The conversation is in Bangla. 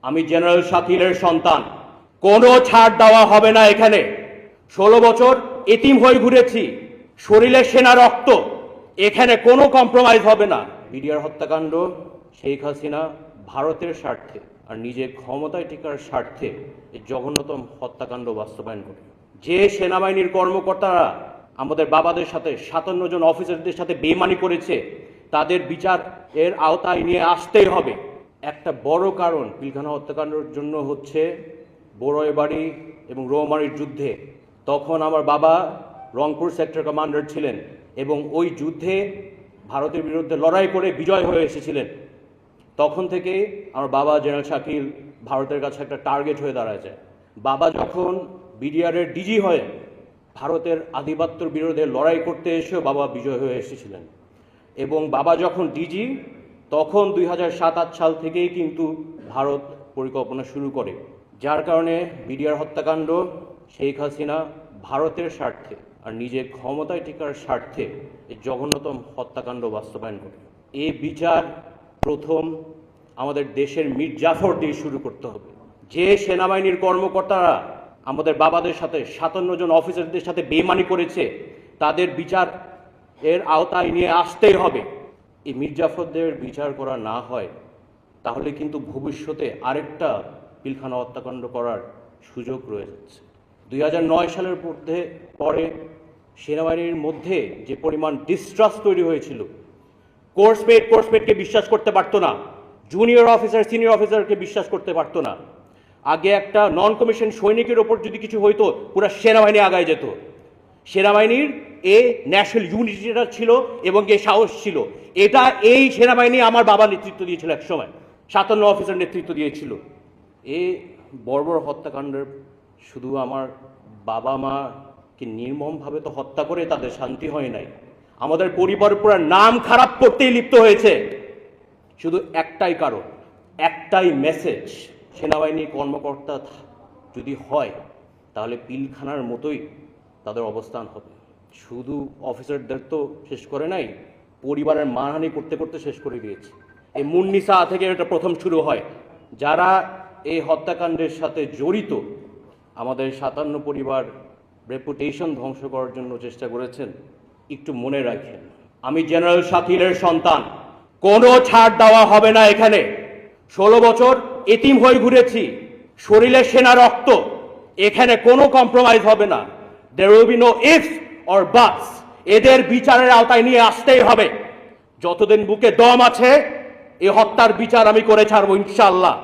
আমি জেনারেল শাকিলের সন্তান। কোনো ছাড় দেওয়া হবে না এখানে। 16 বছর এতিম হয়ে ঘুরেছি, শরীরে সেনা রক্ত, এখানে কোনো কম্প্রোমাইজ হবে না। বিডিআর হত্যাকাণ্ড শেখ হাসিনা ভারতের স্বার্থে আর নিজের ক্ষমতায় টিকার স্বার্থে এই জঘন্যতম হত্যাকাণ্ড বাস্তবায়ন করে। যে সেনাবাহিনীর কর্মকর্তারা আমাদের বাবাদের সাথে 57 জন অফিসারদের সাথে বেইমানি করেছে, তাদের বিচার এর আওতায় নিয়ে আসতেই হবে। একটা বড় কারণ পিলখানা হত্যাকাণ্ডের জন্য হচ্ছে বড়ইবাড়ি এবং রৌমারীর যুদ্ধে। তখন আমার বাবা রংপুর সেক্টর কমান্ডার ছিলেন এবং ওই যুদ্ধে ভারতের বিরুদ্ধে লড়াই করে বিজয় হয়ে এসেছিলেন। তখন থেকে আমার বাবা জেনারেল শাকিল ভারতের কাছে একটা টার্গেট হয়ে দাঁড়ায় যায়। বাবা যখন বিডিআরের ডিজি হয়ে ভারতের আধিপত্যের বিরুদ্ধে লড়াই করতে এসেও বাবা বিজয় হয়ে এসেছিলেন এবং বাবা যখন ডিজি তখন 2007-08 সাল থেকেই কিন্তু ভারত পরিকল্পনা শুরু করে, যার কারণে বিডিআর হত্যাকাণ্ড শেখ হাসিনা ভারতের স্বার্থে আর নিজের ক্ষমতায় টিকার স্বার্থে এই জঘন্যতম হত্যাকাণ্ড বাস্তবায়ন করে। এই বিচার প্রথম আমাদের দেশের মীর জাফর দিয়ে শুরু করতে হবে। যে সেনাবাহিনীর কর্মকর্তারা আমাদের বাবাদের সাথে 57 জন অফিসারদের সাথে বেইমানি করেছে, তাদের বিচার এর আওতায় নিয়ে আসতেই হবে। এই মীর জাফরদের বিচার করা না হয় তাহলে কিন্তু ভবিষ্যতে আরেকটা পিলখানা হত্যাকাণ্ড করার সুযোগ রয়ে যাচ্ছে। 2009 সালের পরে সেনাবাহিনীর মধ্যে যে পরিমাণ ডিস্ট্রাস্ট তৈরি হয়েছিল, কোর্সমেটকে বিশ্বাস করতে পারতো না, জুনিয়র অফিসার সিনিয়র অফিসারকে বিশ্বাস করতে পারতো না। আগে একটা নন কমিশন সৈনিকের ওপর যদি কিছু হইতো পুরো সেনাবাহিনী আগায় যেত। সেনাবাহিনীর ন্যাশনাল ইউনিটিটা ছিল এবং সাহস ছিল। এটা এই সেনাবাহিনী আমার বাবা নেতৃত্ব দিয়েছিল, এক সময় 57 অফিসার নেতৃত্ব দিয়েছিল। বর্বর হত্যাকাণ্ডের শুধু আমার বাবা মাকে নির্মমভাবে তো হত্যা করে তাদের শান্তি হয় নাই, আমাদের পরিবার পুরো নাম খারাপ করতেই লিপ্ত হয়েছে। শুধু একটাই কারণ, একটাই মেসেজ, সেনাবাহিনীর কর্মকর্তা যদি হয় তাহলে পিলখানার মতোই তাদের অবস্থান হবে। শুধু অফিসারদের তো শেষ করে নাই, পরিবারের মানহানি করতে করতে শেষ করে দিয়েছে। এই মুন্নিসা থেকে এটা প্রথম শুরু হয়। যারা এই হত্যাকাণ্ডের সাথে জড়িত, আমাদের 57 পরিবার রেপুটেশন ধ্বংস করার জন্য চেষ্টা করেছেন, একটু মনে রাখেন। আমি জেনারেল শাকিলের সন্তান। কোনো ছাড় দেওয়া হবে না এখানে। 16 বছর এতিম হয়ে ঘুরেছি, শরীরে সেনা রক্ত, এখানে কোনো কম্প্রোমাইজ হবে না। There will be no ifs or buts. এদের বিচারের আওতায় নিয়ে আসতেই হবে। যতদিন বুকে দম আছে এই হত্যার বিচার আমি করে ছাড়বো ইনশাআল্লাহ।